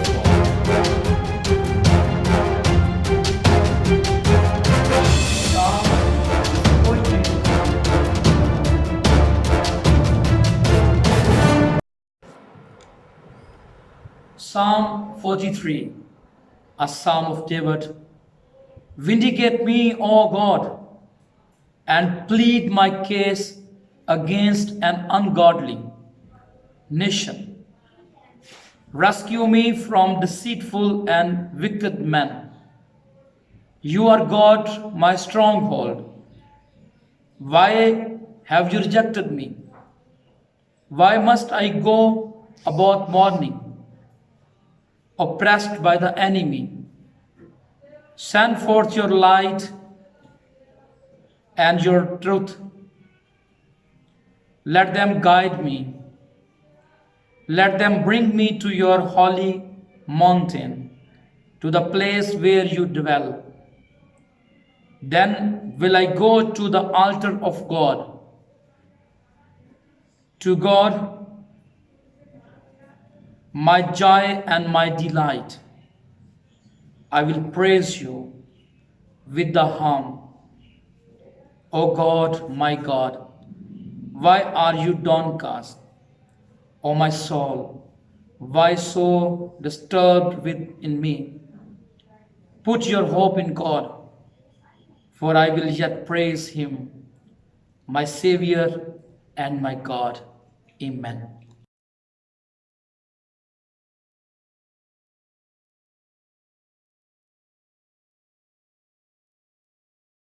of God. Psalm 43, a psalm of David. Vindicate me, O God, and plead my case against an ungodly nation. Rescue me from deceitful and wicked men. You are God, my stronghold. Why have you rejected me? Why must I go about mourning, oppressed by the enemy? Send forth your light and your truth. Let them guide me. Let them bring me to your holy mountain, to the place where you dwell. Then will I go to the altar of God, to God, my joy and my delight. I will praise you with the harm. O God, my God, why are you downcast? O my soul, why so disturbed within me? Put your hope in God, for I will yet praise him, my Savior and my God. Amen.